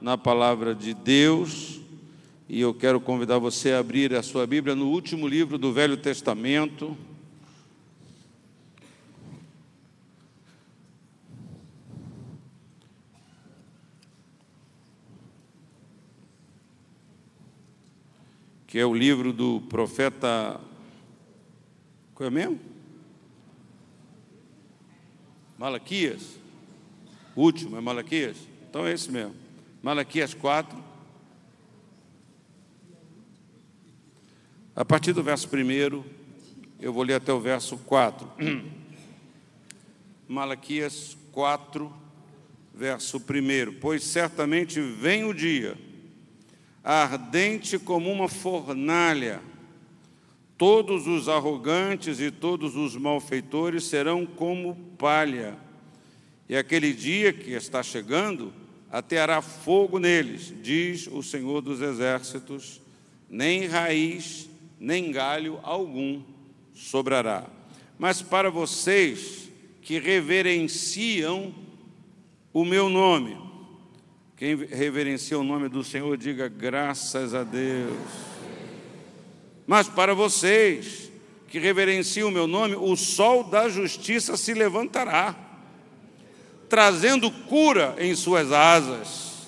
na palavra de Deus, e eu quero convidar você a abrir a sua Bíblia no último livro do Velho Testamento, que é o livro do profeta, qual é mesmo? Malaquias. O último é Malaquias? Então é esse mesmo. Malaquias 4. A partir do verso 1, eu vou ler até o verso 4. Malaquias 4, verso 1. Pois certamente vem o dia, ardente como uma fornalha, todos os arrogantes e todos os malfeitores serão como palha, e aquele dia que está chegando ateará fogo neles, diz o Senhor dos Exércitos, nem raiz, nem galho algum sobrará. Mas para vocês que reverenciam o meu nome, quem reverencia o nome do Senhor, diga graças a Deus. Mas para vocês que reverenciam o meu nome, o sol da justiça se levantará, trazendo cura em suas asas,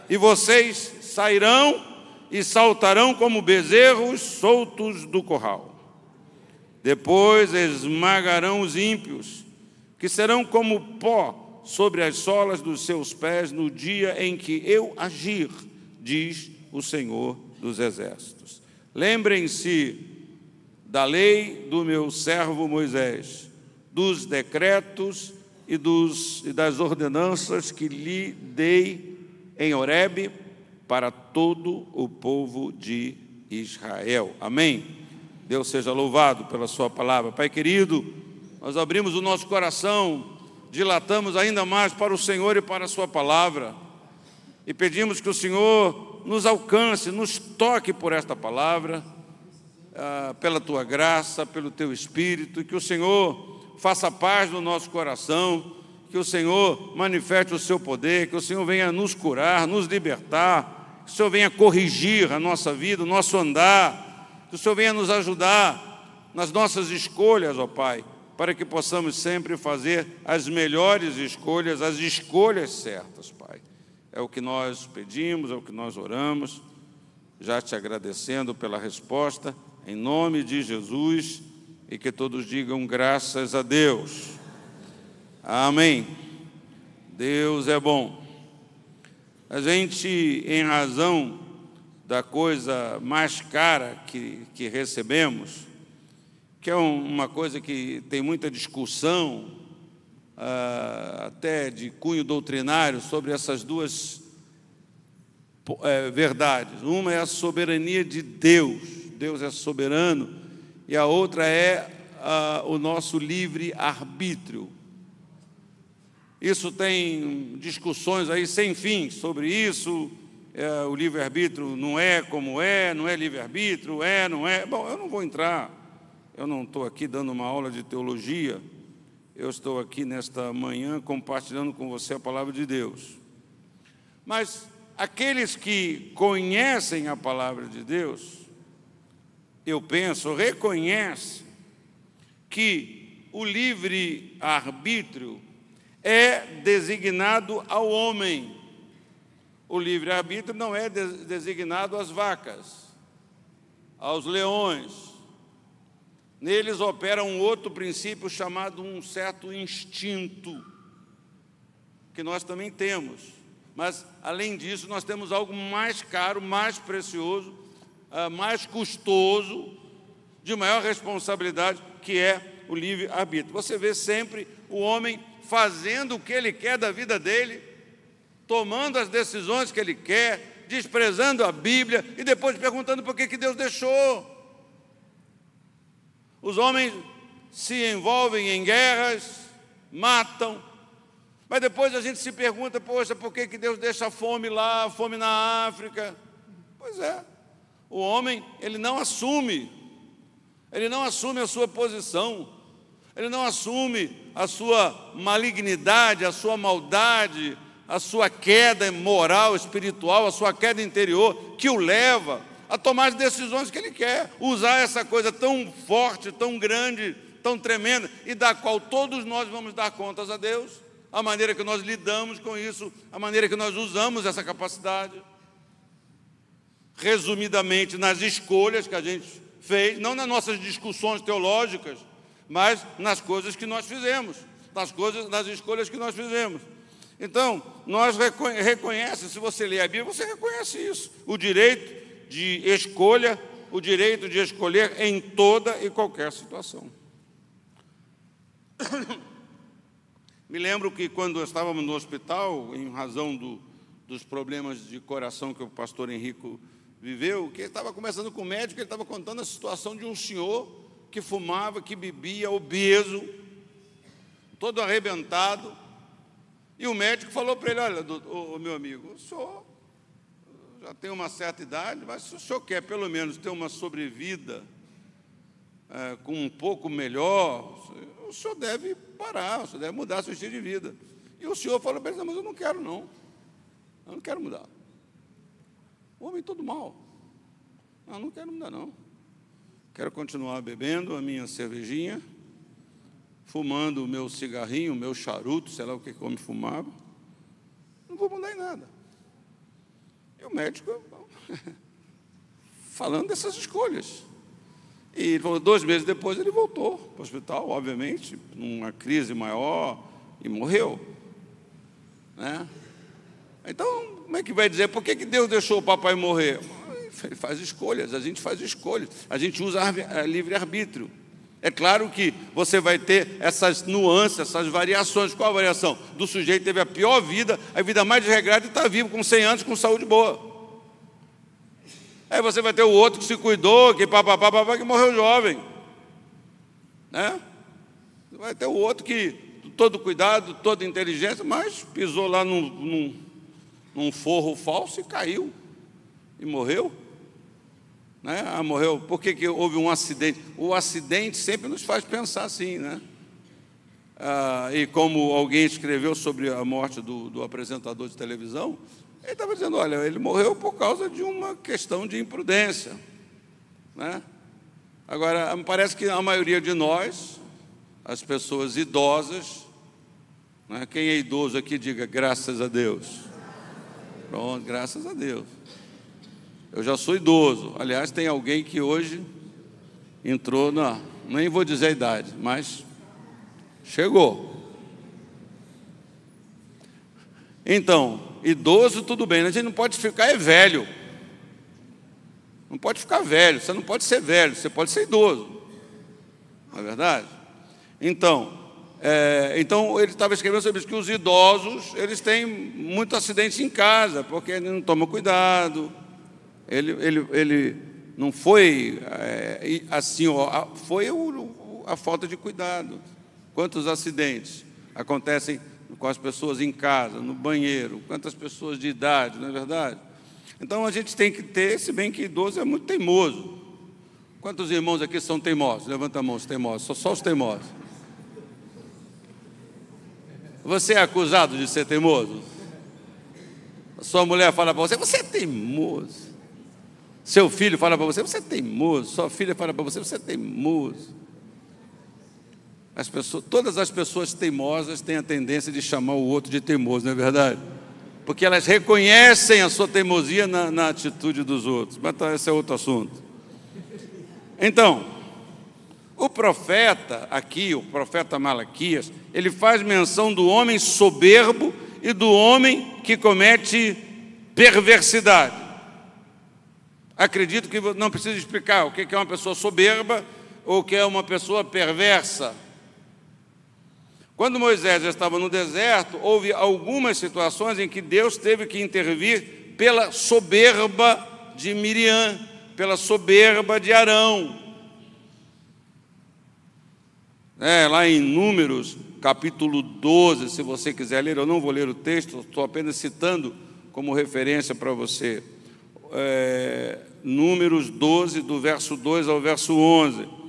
e vocês sairão e saltarão como bezerros soltos do curral. Depois esmagarão os ímpios, que serão como pó sobre as solas dos seus pés no dia em que eu agir, diz o Senhor dos Exércitos. Lembrem-se da lei do meu servo Moisés, dos decretos e das ordenanças que lhe dei em Horebe para todo o povo de Israel. Amém? Deus seja louvado pela sua palavra. Pai querido, nós abrimos o nosso coração, dilatamos ainda mais para o Senhor e para a sua palavra, e pedimos que o Senhor nos alcance, nos toque por esta palavra, pela tua graça, pelo teu Espírito, e que o Senhor faça paz no nosso coração, que o Senhor manifeste o seu poder, que o Senhor venha nos curar, nos libertar, que o Senhor venha corrigir a nossa vida, o nosso andar, que o Senhor venha nos ajudar nas nossas escolhas, ó Pai, para que possamos sempre fazer as melhores escolhas, as escolhas certas, Pai. É o que nós pedimos, é o que nós oramos, já te agradecendo pela resposta, em nome de Jesus, e que todos digam graças a Deus. Amém. Deus é bom. A gente, em razão da coisa mais cara que recebemos, que é uma coisa que tem muita discussão, até de cunho doutrinário, sobre essas duas verdades. Uma é a soberania de Deus, Deus é soberano, e a outra é o nosso livre-arbítrio. Isso tem discussões aí sem fim sobre isso, o livre-arbítrio não é como é, não é livre-arbítrio, não é. Bom, eu não vou entrar, eu não estou aqui dando uma aula de teologia, eu estou aqui nesta manhã compartilhando com você a palavra de Deus. Mas aqueles que conhecem a palavra de Deus, eu penso, reconhecem que o livre-arbítrio é designado ao homem. O livre-arbítrio não é designado às vacas, aos leões. Neles opera um outro princípio chamado um certo instinto, que nós também temos. Mas, além disso, nós temos algo mais caro, mais precioso, mais custoso, de maior responsabilidade, que é o livre-arbítrio. Você vê sempre o homem fazendo o que ele quer da vida dele, tomando as decisões que ele quer, desprezando a Bíblia e depois perguntando por que Deus deixou. Os homens se envolvem em guerras, matam, mas depois a gente se pergunta, poxa, por que Deus deixa a fome lá, a fome na África? Pois é, o homem, ele não assume a sua posição, ele não assume a sua malignidade, a sua maldade, a sua queda moral, espiritual, a sua queda interior, que o leva a tomar as decisões que ele quer, usar essa coisa tão forte, tão grande, tão tremenda, e da qual todos nós vamos dar contas a Deus, a maneira que nós lidamos com isso, a maneira que nós usamos essa capacidade. Resumidamente, nas escolhas que a gente fez, não nas nossas discussões teológicas, mas nas coisas que nós fizemos, nas escolhas que nós fizemos. Então, nós reconhecemos, se você ler a Bíblia, você reconhece isso, o direito de escolha, o direito de escolher em toda e qualquer situação. Me lembro que quando estávamos no hospital, em razão dos problemas de coração que o pastor Henrico viveu, que ele estava conversando com o médico, ele estava contando a situação de um senhor que fumava, que bebia, obeso, todo arrebentado, e o médico falou para ele: olha, meu amigo, o senhor já tem uma certa idade, mas se o senhor quer pelo menos ter uma sobrevida com um pouco melhor, o senhor deve parar, o senhor deve mudar seu estilo de vida. E o senhor falou para ele: mas eu não quero não, eu não quero mudar. O homem todo mal, eu não quero mudar não, quero continuar bebendo a minha cervejinha, fumando o meu cigarrinho, o meu charuto, sei lá o que o homem fumava, não vou mudar em nada. E o médico falando dessas escolhas. E 2 meses depois ele voltou para o hospital, obviamente, numa crise maior, e morreu. Né? Então, como é que vai dizer, por que Deus deixou o papai morrer? Ele faz escolhas, a gente faz escolhas, a gente usa livre-arbítrio. É claro que você vai ter essas nuances, essas variações. Qual a variação? Do sujeito que teve a pior vida, a vida mais desregrada, e está vivo com 100 anos, com saúde boa. Aí você vai ter o outro que se cuidou, que que morreu jovem. Né? Vai ter o outro que, todo cuidado, toda inteligência, mas pisou lá num forro falso e caiu. E morreu. Né? Morreu. Por que houve um acidente? O acidente sempre nos faz pensar assim, né? E como alguém escreveu sobre a morte do apresentador de televisão, ele estava dizendo: olha, ele morreu por causa de uma questão de imprudência. Né? Agora, parece que a maioria de nós, as pessoas idosas, né? Quem é idoso aqui, diga graças a Deus. Pronto, graças a Deus. Eu já sou idoso. Aliás, tem alguém que hoje entrou nem vou dizer a idade, mas chegou. Então, idoso, tudo bem, a gente não pode ficar velho. Não pode ficar velho, você não pode ser velho, você pode ser idoso. Não é verdade? Então ele estava escrevendo sobre isso, que os idosos, eles têm muito acidente em casa, porque ele não toma cuidado. Ele não foi assim, foi a falta de cuidado. Quantos acidentes acontecem com as pessoas em casa, no banheiro, quantas pessoas de idade, não é verdade? Então a gente tem que ter, se bem que idoso é muito teimoso. Quantos irmãos aqui são teimosos? Levanta a mão, os teimosos, só os teimosos. Você é acusado de ser teimoso? A sua mulher fala para você: você é teimoso. Seu filho fala para você: você é teimoso. Sua filha fala para você: você é teimoso. Todas as pessoas teimosas têm a tendência de chamar o outro de teimoso, não é verdade? Porque elas reconhecem a sua teimosia na atitude dos outros. Mas esse é outro assunto. Então, o profeta aqui, o profeta Malaquias, ele faz menção do homem soberbo e do homem que comete perversidade. Acredito que não precisa explicar o que é uma pessoa soberba ou o que é uma pessoa perversa. Quando Moisés já estava no deserto, houve algumas situações em que Deus teve que intervir pela soberba de Miriam, pela soberba de Arão. Lá em Números, capítulo 12, se você quiser ler, eu não vou ler o texto, estou apenas citando como referência para você. Números 12, do verso 2 ao verso 11.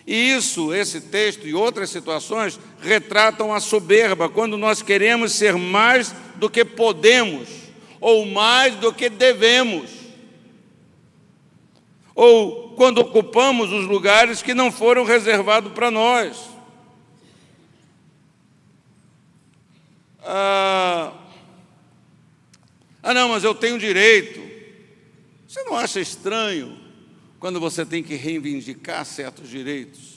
E esse texto e outras situações retratam a soberba, quando nós queremos ser mais do que podemos, ou mais do que devemos, ou quando ocupamos os lugares que não foram reservados para nós. Não, mas eu tenho direito. Você não acha estranho quando você tem que reivindicar certos direitos?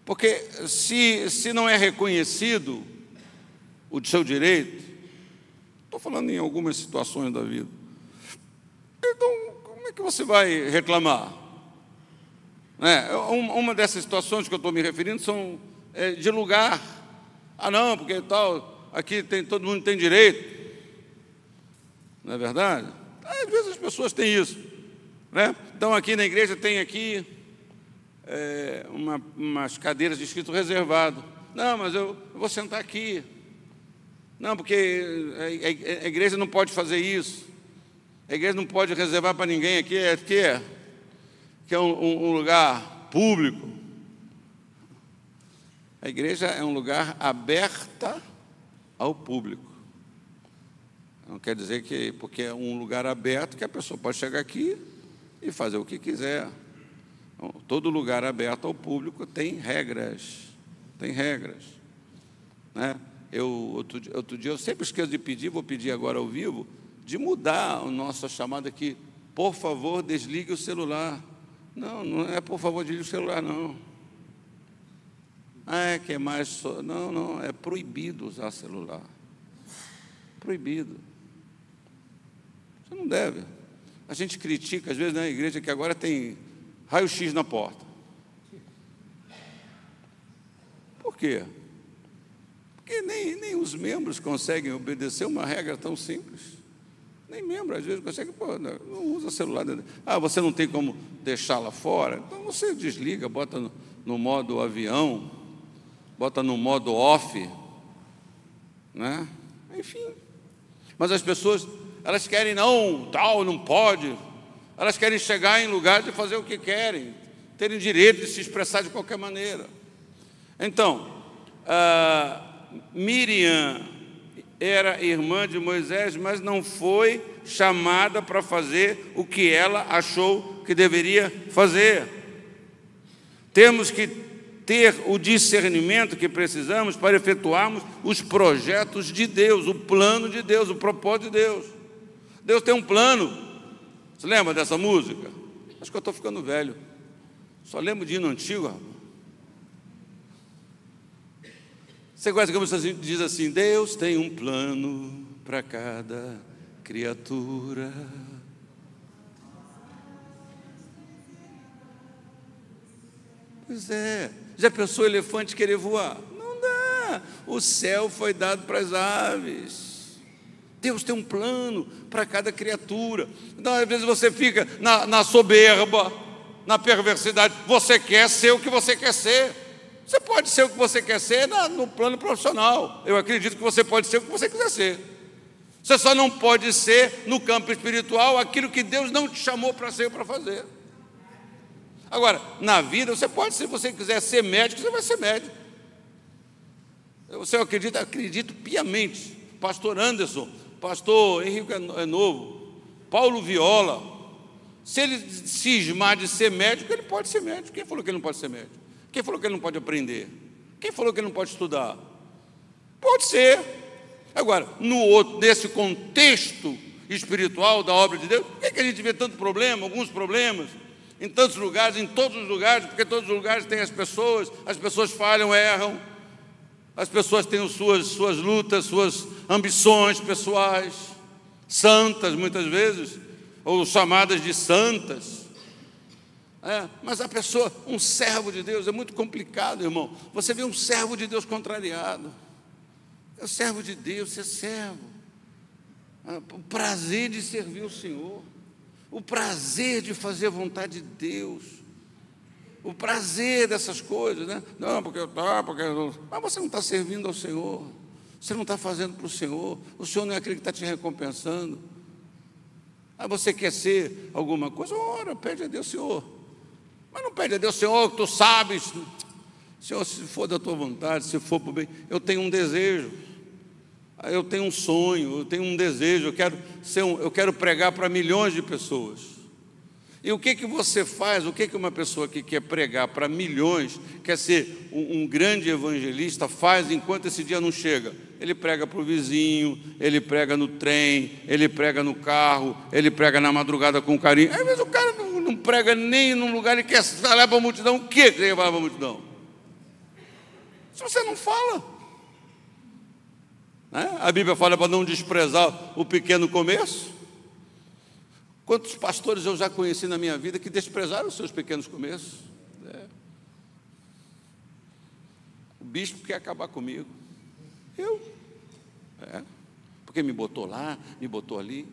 Porque se não é reconhecido o seu direito, estou falando em algumas situações da vida, então como é que você vai reclamar? Uma dessas situações que eu estou me referindo são de lugar. Não, porque tal, aqui todo mundo tem direito. Não é verdade? Às vezes as pessoas têm isso, né? Então aqui na igreja tem aqui umas cadeiras de escrito reservado. Não, mas eu vou sentar aqui. Não, porque a igreja não pode fazer isso. A igreja não pode reservar para ninguém aqui, que é um lugar público. A igreja é um lugar aberto ao público. Não quer dizer que, porque é um lugar aberto, que a pessoa pode chegar aqui e fazer o que quiser. Então, todo lugar aberto ao público tem regras. Tem regras, né? Outro dia, eu sempre esqueço de pedir, vou pedir agora ao vivo, de mudar a nossa chamada aqui. Por favor, desligue o celular. Não é por favor, desligue o celular, não. Que é mais... Não, é proibido usar celular. Proibido. Você não deve. A gente critica, às vezes, na igreja, que agora tem raio-x na porta. Por quê? Porque nem os membros conseguem obedecer uma regra tão simples. Nem membro, às vezes, consegue, não usa celular. Você não tem como deixar lá fora? Então você desliga, bota no modo avião, bota no modo off, né? Enfim. Mas as pessoas, elas querem não pode. Elas querem chegar em lugar de fazer o que querem, terem direito de se expressar de qualquer maneira. Então, Miriam era irmã de Moisés, mas não foi chamada para fazer o que ela achou que deveria fazer. Temos que ter o discernimento que precisamos para efetuarmos os projetos de Deus, o plano de Deus, o propósito de Deus. Deus tem um plano. Você lembra dessa música? Acho que eu estou ficando velho. Só lembro de hino antigo, rapaz. Você conhece como você diz assim: Deus tem um plano para cada criatura. Pois é. Já pensou o elefante querer voar? Não dá. O céu foi dado para as aves. Deus tem um plano para cada criatura. Então, às vezes você fica na soberba, na perversidade. Você quer ser o que você quer ser. Você pode ser o que você quer ser no plano profissional. Eu acredito que você pode ser o que você quiser ser. Você só não pode ser, no campo espiritual, aquilo que Deus não te chamou para ser ou para fazer. Agora, na vida, você pode, se você quiser ser médico, você vai ser médico. Você acredita? Acredito piamente. Pastor Anderson, pastor Henrique é novo, Paulo Viola, se ele cismar de ser médico, ele pode ser médico. Quem falou que ele não pode ser médico? Quem falou que ele não pode aprender? Quem falou que ele não pode estudar? Pode ser. Agora, nesse contexto espiritual da obra de Deus, por que a gente vê tanto problema, alguns problemas, em tantos lugares, em todos os lugares? Porque todos os lugares têm as pessoas falham, erram, as pessoas têm suas lutas, suas ambições pessoais, santas muitas vezes, ou chamadas de santas. Mas a pessoa, um servo de Deus, é muito complicado, irmão. Você vê um servo de Deus contrariado. É o servo de Deus, ser servo. O prazer de servir o Senhor. O prazer de fazer a vontade de Deus. O prazer dessas coisas, né? Não, porque mas você não está servindo ao Senhor. Você não está fazendo para o Senhor. O Senhor não é aquele que está te recompensando. Você quer ser alguma coisa? Ora, pede a Deus, Senhor. Mas não pede a Deus, Senhor, que tu sabes. Senhor, se for da tua vontade, se for para o bem, eu tenho um desejo. Eu tenho um sonho, eu tenho um desejo, eu quero pregar para milhões de pessoas. E o que você faz? O que uma pessoa que quer pregar para milhões, quer ser um grande evangelista, faz enquanto esse dia não chega? Ele prega para o vizinho, ele prega no trem, ele prega no carro, ele prega na madrugada com carinho. Às vezes o cara não prega nem num lugar, ele quer falar para a multidão. O que ele quer falar para a multidão? Se você não fala, né? A Bíblia fala para não desprezar o pequeno começo. Quantos pastores eu já conheci na minha vida que desprezaram os seus pequenos começos? O bispo quer acabar comigo. Porque me botou lá, me botou ali.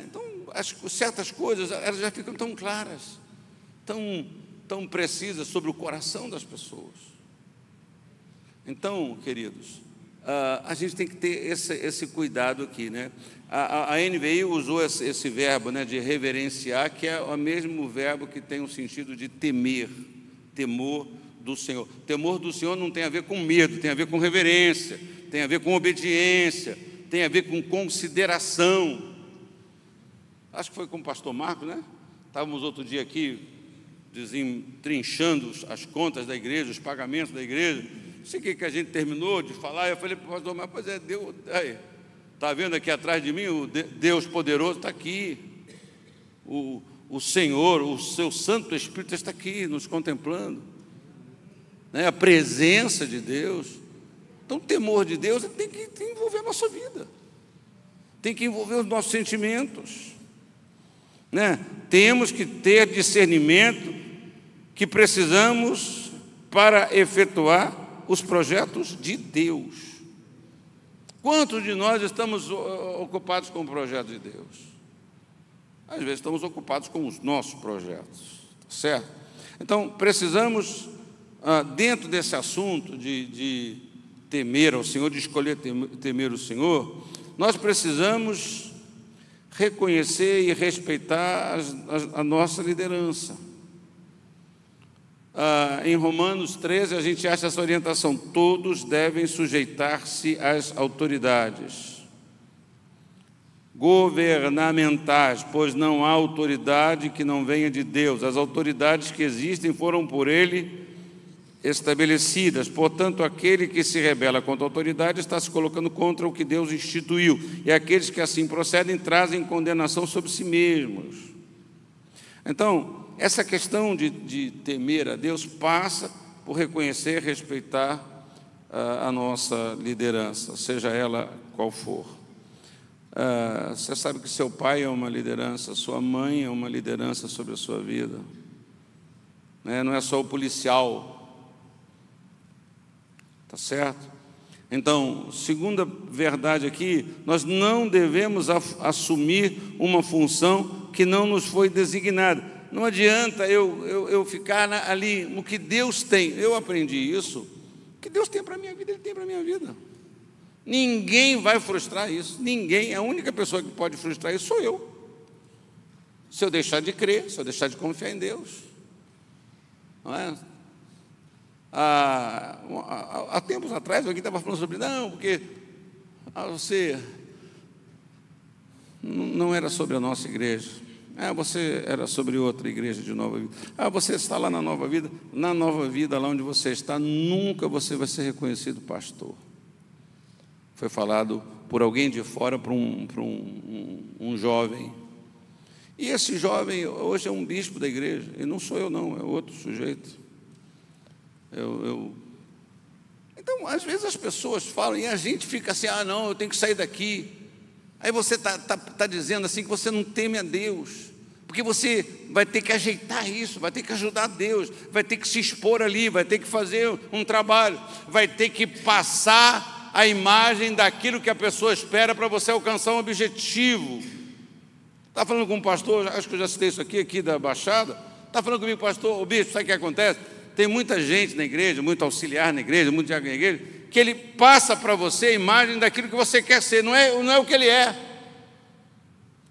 Então, certas coisas, elas já ficam tão claras, tão precisas sobre o coração das pessoas. Então, queridos, a gente tem que ter esse cuidado aqui, né? A NVI usou esse verbo, né, de reverenciar, que é o mesmo verbo que tem o sentido de temer, temor do Senhor. Temor do Senhor não tem a ver com medo, tem a ver com reverência, tem a ver com obediência, tem a ver com consideração. Acho que foi com o pastor Marcos, né? Estávamos outro dia aqui trinchando as contas da igreja, os pagamentos da igreja. Não sei o que a gente terminou de falar. Eu falei para o pastor Marcos, pois é, Deus, está vendo aqui atrás de mim? O Deus poderoso está aqui. O Senhor, o seu Santo Espírito está aqui nos contemplando, né? A presença de Deus. Então, o temor de Deus tem que envolver a nossa vida, tem que envolver os nossos sentimentos, né? Temos que ter discernimento que precisamos para efetuar os projetos de Deus. Quantos de nós estamos ocupados com o projeto de Deus? Às vezes estamos ocupados com os nossos projetos, certo? Então, precisamos, dentro desse assunto de temer ao Senhor, de escolher temer o Senhor, nós precisamos reconhecer e respeitar a nossa liderança. Em Romanos 13, a gente acha essa orientação: todos devem sujeitar-se às autoridades governamentais, pois não há autoridade que não venha de Deus. As autoridades que existem foram por Ele estabelecidas. Portanto, aquele que se rebela contra a autoridade está se colocando contra o que Deus instituiu, e aqueles que assim procedem trazem condenação sobre si mesmos. Então, essa questão de temer a Deus passa por reconhecer e respeitar a nossa liderança, seja ela qual for. Você sabe que seu pai é uma liderança, sua mãe é uma liderança sobre a sua vida, né? Não é só o policial, tá certo? Então, segunda verdade aqui, nós não devemos assumir uma função que não nos foi designada. Não adianta eu ficar ali no que Deus tem. Eu aprendi isso. O que Deus tem para a minha vida, Ele tem para a minha vida. Ninguém vai frustrar isso. Ninguém. A única pessoa que pode frustrar isso sou eu. Se eu deixar de crer, se eu deixar de confiar em Deus. Não é? Há tempos atrás, alguém estava falando sobre, não, porque você não era sobre a nossa igreja. Você era sobre outra igreja de Nova Vida. Você está lá na Nova Vida. Na Nova Vida, lá onde você está, nunca você vai ser reconhecido pastor. Foi falado por alguém de fora para um jovem. E esse jovem hoje é um bispo da igreja. E não sou eu, não, é outro sujeito. Então, às vezes as pessoas falam e a gente fica assim, não, eu tenho que sair daqui. Aí você está dizendo assim que você não teme a Deus, porque você vai ter que ajeitar isso, vai ter que ajudar Deus, vai ter que se expor ali, vai ter que fazer um trabalho, vai ter que passar a imagem daquilo que a pessoa espera para você alcançar um objetivo. Está falando com um pastor, acho que eu já citei isso aqui da Baixada, está falando comigo, pastor, o bispo, sabe o que acontece? Tem muita gente na igreja, muito auxiliar na igreja, muito diácono na igreja, que ele passa para você a imagem daquilo que você quer ser, não é o que ele é.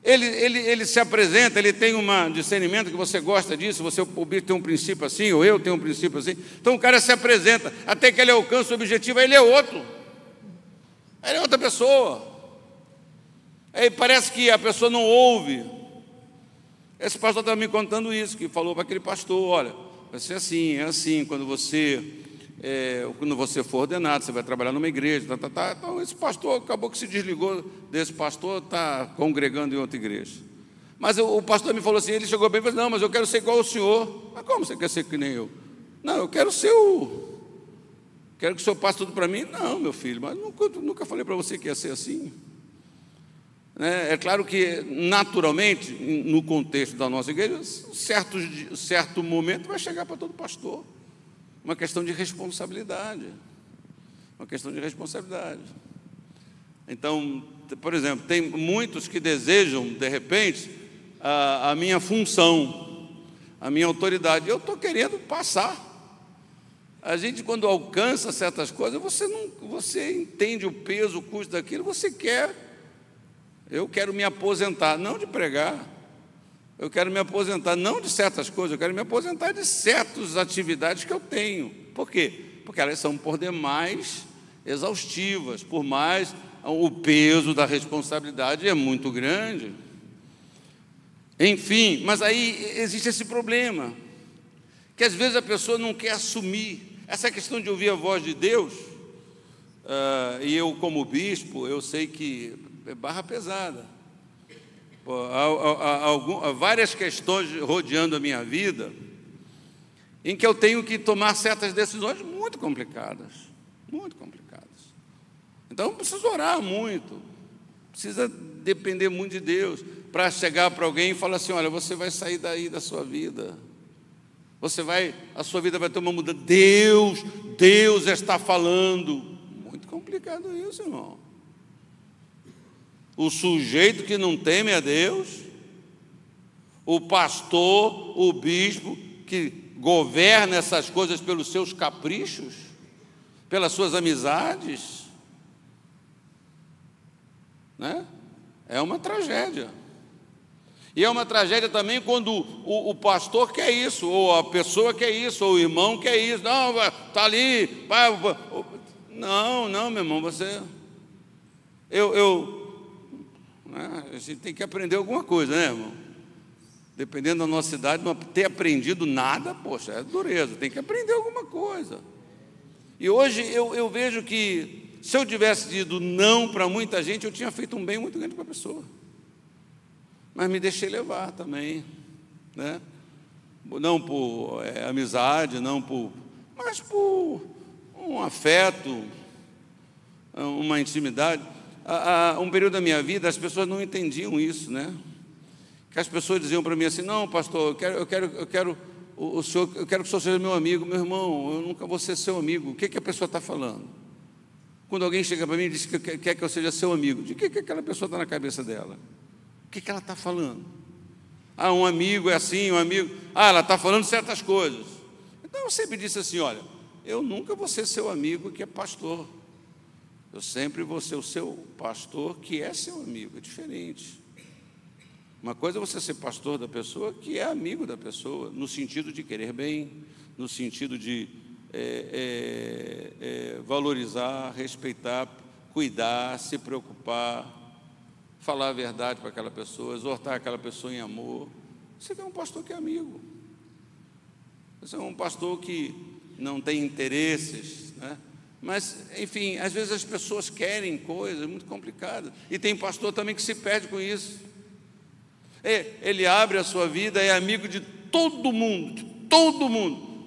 Ele se apresenta, ele tem um discernimento que você gosta disso, o bispo tem um princípio assim, ou eu tenho um princípio assim. Então o cara se apresenta, até que ele alcança o objetivo, aí ele é outro. Ele é outra pessoa. Aí parece que a pessoa não ouve. Esse pastor estava me contando isso, que falou para aquele pastor, olha, vai ser assim, é assim, quando você for ordenado, você vai trabalhar numa igreja, Então esse pastor acabou que se desligou desse pastor, está congregando em outra igreja. Mas o pastor me falou assim, ele chegou bem e falou, não, mas eu quero ser igual ao senhor. Mas como você quer ser que nem eu? Não, eu quero ser quero que o senhor passe tudo para mim. Não, meu filho, mas nunca falei para você que ia ser assim. É claro que, naturalmente, no contexto da nossa igreja, certo momento vai chegar para todo pastor. Uma questão de responsabilidade. Uma questão de responsabilidade. Então, por exemplo, tem muitos que desejam, de repente, a minha função, a minha autoridade. Eu estou querendo passar. A gente, quando alcança certas coisas, você entende o peso, o custo daquilo, você quer. Eu quero me aposentar, não de pregar. Eu quero me aposentar, não de certas coisas, eu quero me aposentar de certas atividades que eu tenho. Por quê? Porque elas são por demais exaustivas, por mais o peso da responsabilidade é muito grande. Enfim, mas aí existe esse problema, que às vezes a pessoa não quer assumir. Essa questão de ouvir a voz de Deus, e eu como bispo, eu sei que é barra pesada. Há várias questões rodeando a minha vida em que eu tenho que tomar certas decisões muito complicadas. Muito complicadas. Então, eu preciso orar muito. Precisa depender muito de Deus para chegar para alguém e falar assim, olha, você vai sair daí da sua vida. A sua vida vai ter uma mudança. Deus está falando. Muito complicado isso, irmão. O sujeito que não teme a Deus, o pastor, o bispo, que governa essas coisas pelos seus caprichos, pelas suas amizades, né? É uma tragédia. E é uma tragédia também quando o pastor quer isso, ou a pessoa quer isso, ou o irmão quer isso. Não, está ali. Não, meu irmão, você... A gente tem que aprender alguma coisa, né, irmão? Dependendo da nossa idade, não ter aprendido nada, poxa, é dureza, tem que aprender alguma coisa. E hoje eu vejo que, se eu tivesse dito não para muita gente, eu tinha feito um bem muito grande para a pessoa. Mas me deixei levar também, né? Não por amizade, mas por um afeto, uma intimidade. Um período da minha vida, as pessoas não entendiam isso, né? Que as pessoas diziam para mim assim, não, pastor, eu quero que o senhor seja meu amigo. Meu irmão, eu nunca vou ser seu amigo. O que a pessoa está falando? Quando alguém chega para mim e diz que quer que eu seja seu amigo, de que aquela pessoa está na cabeça dela? O que ela está falando? Um amigo é assim, um amigo... ela está falando certas coisas. Então eu sempre disse assim, olha, eu nunca vou ser seu amigo que é pastor. Eu sempre vou ser o seu pastor que é seu amigo, é diferente. Uma coisa é você ser pastor da pessoa que é amigo da pessoa, no sentido de querer bem, no sentido de valorizar, respeitar, cuidar, se preocupar, falar a verdade para aquela pessoa, exortar aquela pessoa em amor. Você é um pastor que é amigo. Você é um pastor que não tem interesses, né? Mas, enfim, às vezes as pessoas querem coisas muito complicadas. E tem pastor também que se perde com isso. Ele abre a sua vida, é amigo de todo mundo,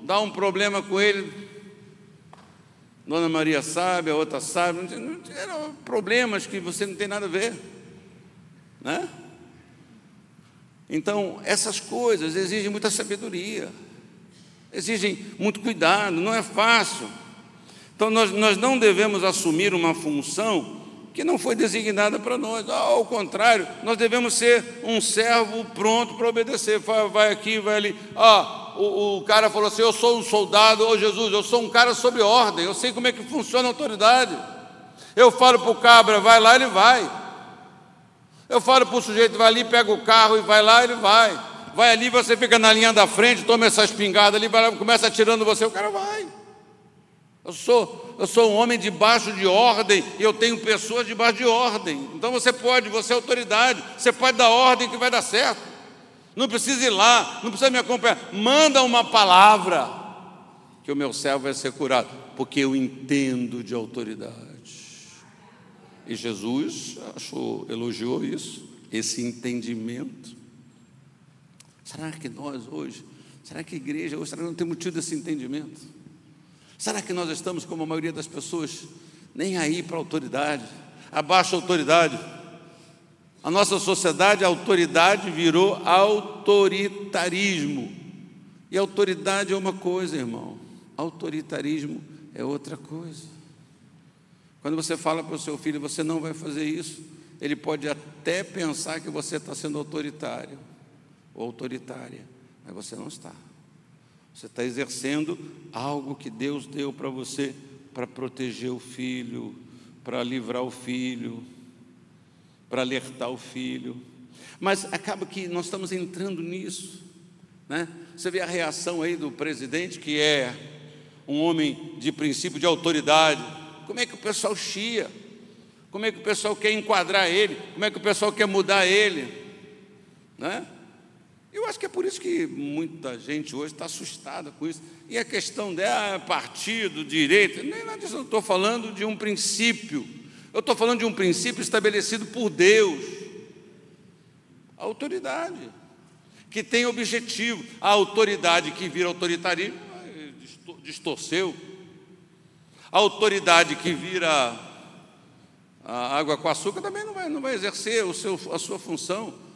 dá um problema com ele. Dona Maria sabe, a outra sabe. Eram problemas que você não tem nada a ver, né? Então, essas coisas exigem muita sabedoria, exigem muito cuidado, não é fácil. Então, nós não devemos assumir uma função que não foi designada para nós. Ao contrário, nós devemos ser um servo pronto para obedecer. Vai aqui, vai ali. O cara falou assim, eu sou um soldado. Jesus, eu sou um cara sob ordem, eu sei como é que funciona a autoridade. Eu falo para o cabra, vai lá, ele vai. Eu falo para o sujeito, vai ali, pega o carro e vai lá, ele vai. Vai ali, você fica na linha da frente, toma essa espingarda ali, vai lá, começa atirando você, o cara vai. Eu sou um homem debaixo de ordem e eu tenho pessoas debaixo de ordem. Então você é autoridade, você pode dar ordem que vai dar certo. Não precisa ir lá, não precisa me acompanhar. Manda uma palavra que o meu servo vai ser curado, porque eu entendo de autoridade. E Jesus elogiou isso, esse entendimento. Será que nós hoje, será que a igreja hoje, será que não temos tido esse entendimento? Será que nós estamos, como a maioria das pessoas, nem aí para a autoridade, abaixo a autoridade? A nossa sociedade, a autoridade virou autoritarismo. E autoridade é uma coisa, irmão, autoritarismo é outra coisa. Quando você fala para o seu filho, você não vai fazer isso, ele pode até pensar que você está sendo autoritário ou autoritária, mas você não está. Você está exercendo algo que Deus deu para você, para proteger o filho, para livrar o filho, para alertar o filho. Mas acaba que nós estamos entrando nisso, né? Você vê a reação aí do presidente, que é um homem de princípio de autoridade. Como é que o pessoal chia? Como é que o pessoal quer enquadrar ele? Como é que o pessoal quer mudar ele? Né? Eu acho que é por isso que muita gente hoje está assustada com isso. E a questão dela, partido, direito, nem nada disso. Eu estou falando de um princípio. Eu estou falando de um princípio estabelecido por Deus. A autoridade, que tem objetivo. A autoridade que vira autoritarismo, distorceu. A autoridade que vira a água com açúcar também não vai exercer a sua função.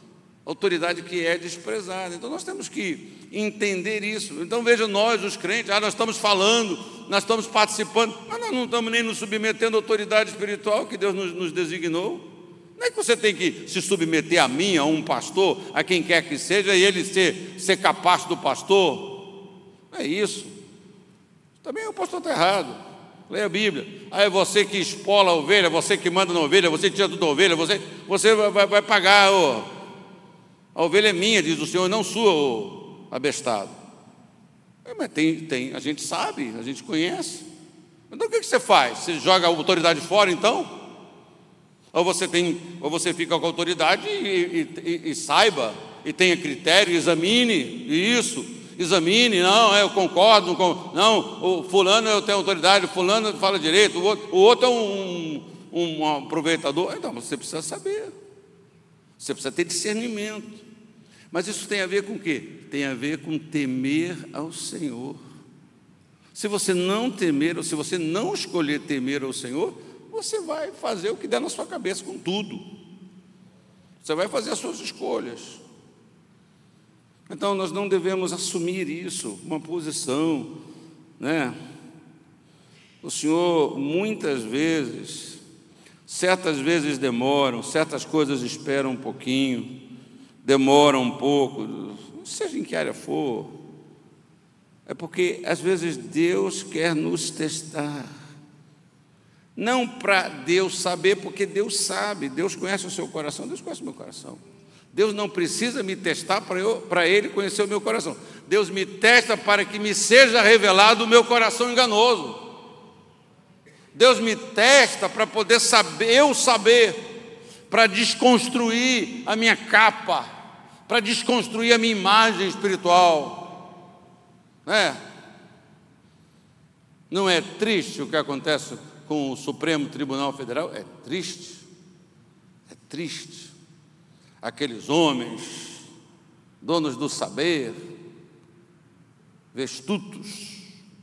Autoridade que é desprezada. Então nós temos que entender isso. Então veja, nós, os crentes, nós estamos falando, nós estamos participando, mas nós não estamos nem nos submetendo à autoridade espiritual que Deus nos designou. Não é que você tem que se submeter a mim, a um pastor, a quem quer que seja, e ele ser capaz do pastor. Não é isso. Também o pastor está errado. Leia a Bíblia. É você que espola a ovelha, você que manda na ovelha, você que tira tudo da ovelha, você vai pagar. A ovelha é minha, diz o Senhor, não sua, abestado. Mas a gente sabe, a gente conhece. Então o que você faz? Você joga a autoridade fora, então? Ou você fica com a autoridade e saiba, e tenha critério, examine isso. Examine, não, eu concordo, não, o fulano eu tenho autoridade, o fulano fala direito, o outro é um aproveitador. Então, você precisa saber, você precisa ter discernimento. Mas isso tem a ver com o quê? Tem a ver com temer ao Senhor. Se você não temer, ou se você não escolher temer ao Senhor, você vai fazer o que der na sua cabeça com tudo. Você vai fazer as suas escolhas. Então, nós não devemos assumir isso, uma posição, né? O Senhor, muitas vezes, certas vezes demoram, certas coisas esperam um pouquinho, demoram um pouco, seja em que área for, é porque, às vezes, Deus quer nos testar. Não para Deus saber, porque Deus sabe, Deus conhece o seu coração, Deus conhece o meu coração. Deus não precisa me testar para Ele conhecer o meu coração. Deus me testa para que me seja revelado o meu coração enganoso. Deus me testa para poder saber, para desconstruir a minha capa, para desconstruir a minha imagem espiritual. Não é triste o que acontece com o Supremo Tribunal Federal? É triste. É triste. Aqueles homens, donos do saber, vestutos,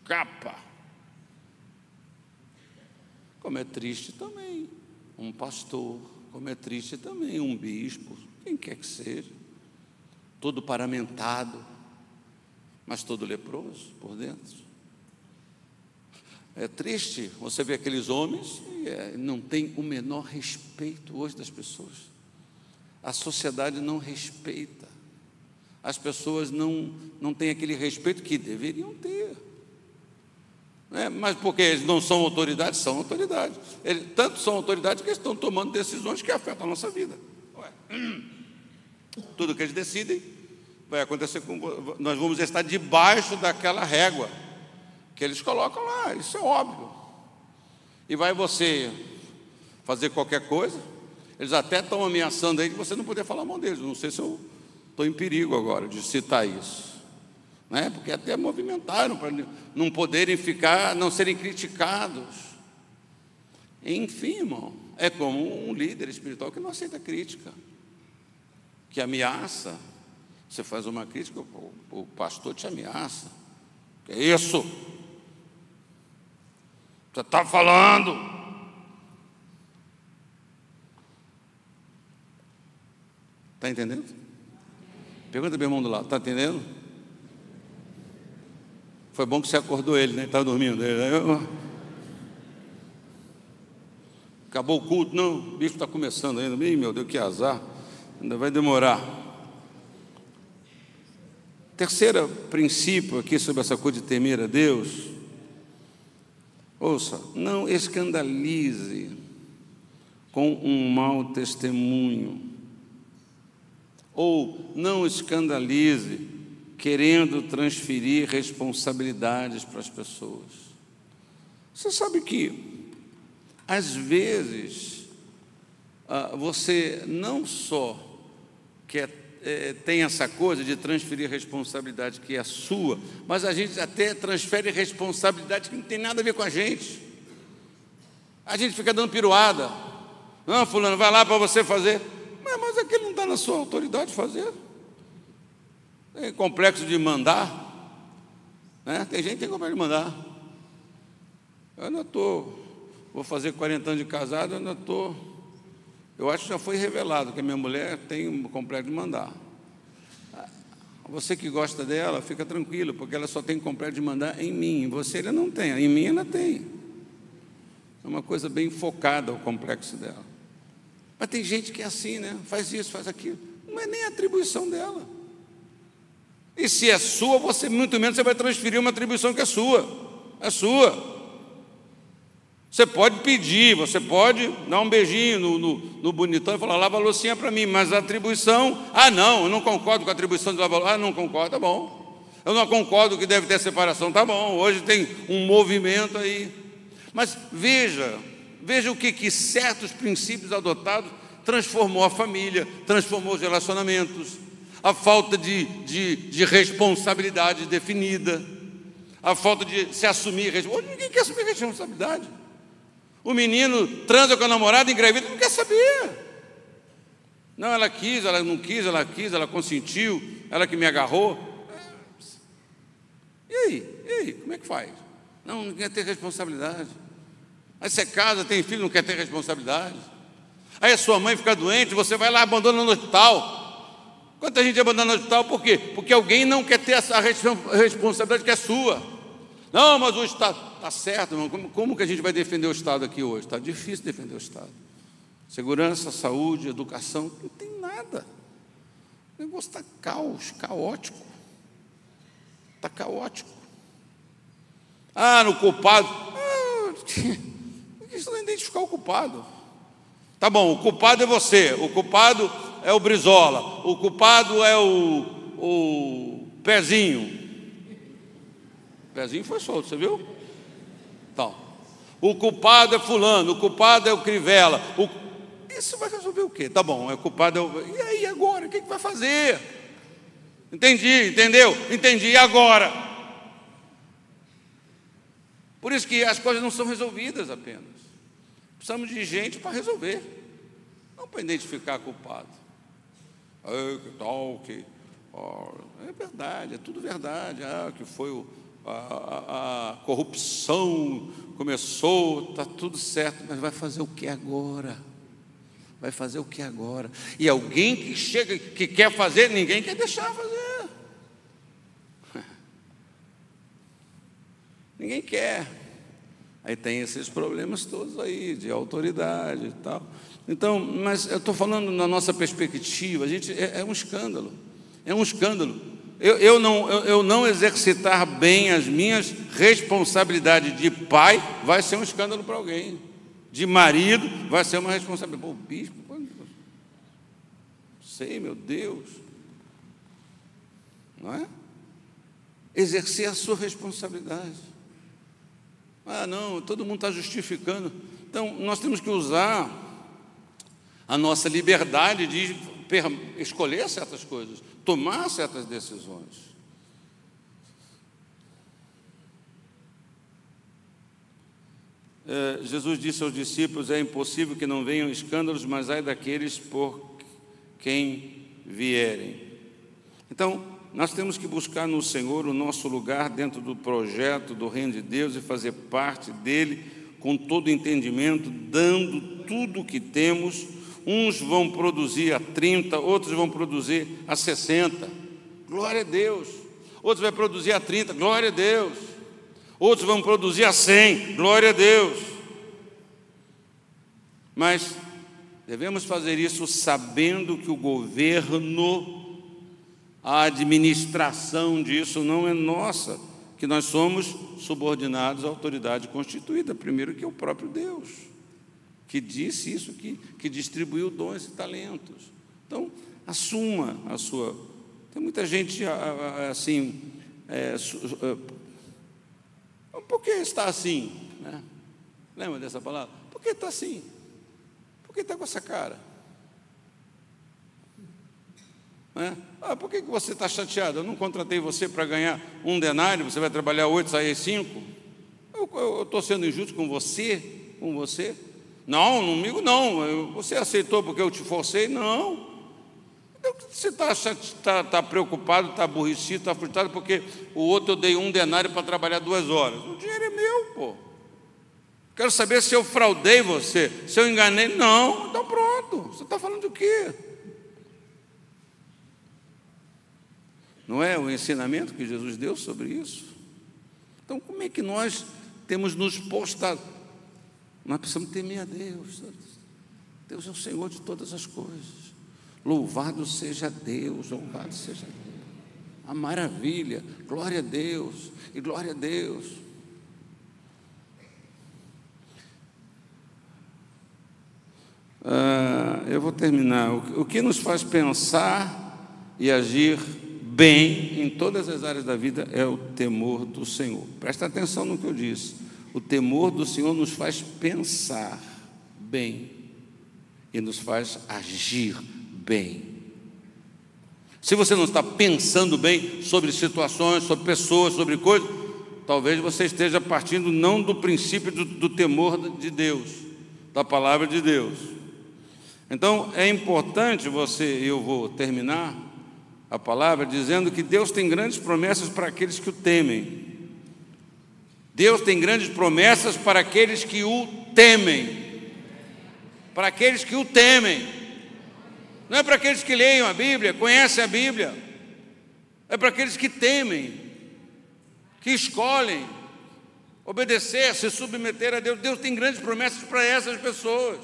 capa. Como é triste também um pastor, como é triste também um bispo, quem quer que seja, todo paramentado, mas todo leproso por dentro. É triste você ver aqueles homens e não tem o menor respeito hoje das pessoas. A sociedade não respeita, as pessoas não têm aquele respeito que deveriam ter. Mas porque eles não são autoridades, são autoridades. Eles tanto são autoridades que eles estão tomando decisões que afetam a nossa vida. Tudo que eles decidem vai acontecer nós vamos estar debaixo daquela régua que eles colocam lá, isso é óbvio. E vai você fazer qualquer coisa, eles até estão ameaçando aí de você não poder falar mal deles. Não sei se eu estou em perigo agora de citar isso, né? Porque até movimentaram para não poderem ficar, não serem criticados. Enfim, irmão, é como um líder espiritual que não aceita crítica, que ameaça. Você faz uma crítica, o pastor te ameaça. Que é isso? Você está falando? Está entendendo? Pergunta para o irmão do lado, está entendendo? Foi bom que você acordou ele, né? Ele estava dormindo. Acabou o culto? Não, o bicho está começando ainda. Ih, meu Deus, que azar. Ainda vai demorar. Terceiro princípio aqui sobre essa coisa de temer a Deus. Ouça, não escandalize com um mau testemunho. Ou não escandalize querendo transferir responsabilidades para as pessoas. Você sabe que, às vezes, você não só tem essa coisa de transferir responsabilidade que é sua, mas a gente até transfere responsabilidade que não tem nada a ver com a gente. A gente fica dando piruada. Não, fulano, vai lá para você fazer. Mas aquele não está na sua autoridade fazer. Tem complexo de mandar, né? Tem gente que tem complexo de mandar. Eu ainda vou fazer 40 anos de casado, eu acho que já foi revelado que a minha mulher tem um complexo de mandar. Você que gosta dela, fica tranquilo, porque ela só tem complexo de mandar em mim. Em você ela não tem, em mim ela tem. É uma coisa bem focada o complexo dela. Mas tem gente que é assim, né? Faz isso, faz aquilo. Não é nem atribuição dela. E se é sua, muito menos você vai transferir uma atribuição que é sua. É sua. Você pode pedir, você pode dar um beijinho no bonitão e falar, lava a loucinha para mim, mas a atribuição, não, eu não concordo com a atribuição de lavar a louça, não concordo, tá bom. Eu não concordo que deve ter separação, tá bom, hoje tem um movimento aí. Mas veja o que certos princípios adotados transformou a família, transformou os relacionamentos, a falta de responsabilidade definida, a falta de se assumir responsabilidade. Hoje ninguém quer assumir responsabilidade. O menino transa com a namorada, engravida, não quer saber. Não, ela quis, ela não quis, ela quis, ela consentiu, ela que me agarrou. E aí, como é que faz? Não quer ter responsabilidade. Aí você casa, tem filho, não quer ter responsabilidade. Aí a sua mãe fica doente, você vai lá e abandona no hospital. Quanta gente abandona no hospital, por quê? Porque alguém não quer ter essa responsabilidade que é sua. Não, mas o Estado... Está certo, irmão. Como que a gente vai defender o Estado aqui hoje? Está difícil defender o Estado. Segurança, saúde, educação, não tem nada. O negócio está caótico. Está caótico. No culpado. Isso não é identificar o culpado. Tá bom, o culpado é você, o culpado é o Brizola, o culpado é o Pezinho. O Pezinho foi solto, você viu? Então, o culpado é fulano, o culpado é o Crivella. Isso vai resolver o quê? Tá bom, é o culpado. E aí, agora? O que vai fazer? Entendi, entendeu? Entendi, e agora? Por isso que as coisas não são resolvidas apenas. Precisamos de gente para resolver, não para identificar culpado. Que tal, é verdade, é tudo verdade. Que foi a corrupção começou, está tudo certo, mas vai fazer o que agora? Vai fazer o que agora? E alguém que chega, que quer fazer, ninguém quer deixar fazer. Ninguém quer. Aí tem esses problemas todos aí, de autoridade e tal. Então, mas eu estou falando na nossa perspectiva, a gente, é um escândalo. É um escândalo. Eu não exercitar bem as minhas responsabilidades de pai vai ser um escândalo para alguém. De marido vai ser uma responsabilidade. Pô, bispo, sei, meu Deus. Não é? Exercer a sua responsabilidade. Ah, não, todo mundo está justificando. Então, nós temos que usar a nossa liberdade de escolher certas coisas, tomar certas decisões. Jesus disse aos discípulos: é impossível que não venham escândalos, mas ai daqueles por quem vierem. Então, nós temos que buscar no Senhor o nosso lugar dentro do projeto do reino de Deus e fazer parte dele com todo entendimento, dando tudo o que temos. Uns vão produzir a 30, outros vão produzir a 60, glória a Deus. Outros vão produzir a 30, glória a Deus. Outros vão produzir a 100, glória a Deus. Mas devemos fazer isso sabendo que o governo, a administração disso não é nossa, que nós somos subordinados à autoridade constituída, primeiro que é o próprio Deus, que disse isso, que distribuiu dons e talentos. Então, assuma a sua... Tem muita gente assim... por que está assim? Né? Lembra dessa palavra? Por que está assim? Por que está com essa cara? Né? Por que você está chateado? Eu não contratei você para ganhar 1 denário, você vai trabalhar 8, sair 5? Eu estou sendo injusto com você? Com você? Não, comigo não. Você aceitou porque eu te forcei? Não. Então, você está preocupado, está aborrecido, está frustrado porque o outro eu dei 1 denário para trabalhar 2 horas. O dinheiro é meu, pô. Quero saber se eu fraudei você, se eu enganei. Não, então pronto. Você está falando do quê? Não é o ensinamento que Jesus deu sobre isso? Então, como é que nós temos nos postado? Nós precisamos temer a Deus. Deus é o Senhor de todas as coisas. Louvado seja Deus, louvado seja Deus. A maravilha, glória a Deus e glória a Deus. Eu vou terminar. O que nos faz pensar e agir bem em todas as áreas da vida é o temor do Senhor. Presta atenção no que eu disse. O temor do Senhor nos faz pensar bem e nos faz agir bem. Se você não está pensando bem sobre situações, sobre pessoas, sobre coisas, talvez você esteja partindo não do princípio do temor de Deus, da palavra de Deus. Então é importante eu vou terminar a palavra dizendo que Deus tem grandes promessas para aqueles que o temem. Deus tem grandes promessas para aqueles que o temem. Para aqueles que o temem. Não é para aqueles que leiam a Bíblia, conhecem a Bíblia. É para aqueles que temem, que escolhem obedecer, se submeter a Deus. Deus tem grandes promessas para essas pessoas.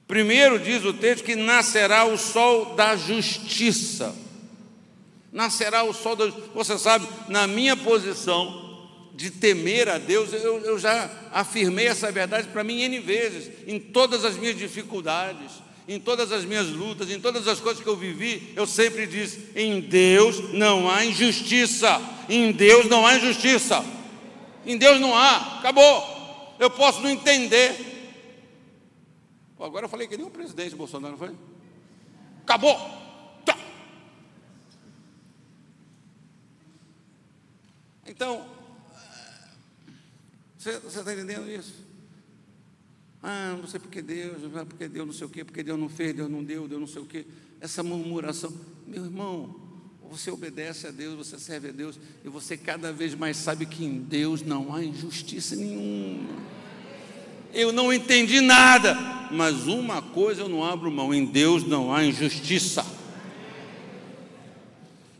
Primeiro diz o texto que nascerá o sol da justiça. Nascerá o sol da justiça. Você sabe, na minha posição de temer a Deus, eu já afirmei essa verdade para mim N vezes, em todas as minhas dificuldades, em todas as minhas lutas, em todas as coisas que eu vivi, eu sempre disse: em Deus não há injustiça, em Deus não há injustiça, em Deus não há, acabou. Eu posso não entender. Pô, agora eu falei que nem o presidente Bolsonaro, não foi? Acabou. Tá. Então, você está entendendo isso? Não sei porque Deus não sei o quê, porque Deus não fez, Deus não deu, Deus não sei o quê. Essa murmuração, meu irmão, você obedece a Deus, você serve a Deus, e você cada vez mais sabe que em Deus não há injustiça nenhuma. Eu não entendi nada, mas uma coisa eu não abro mão: em Deus não há injustiça.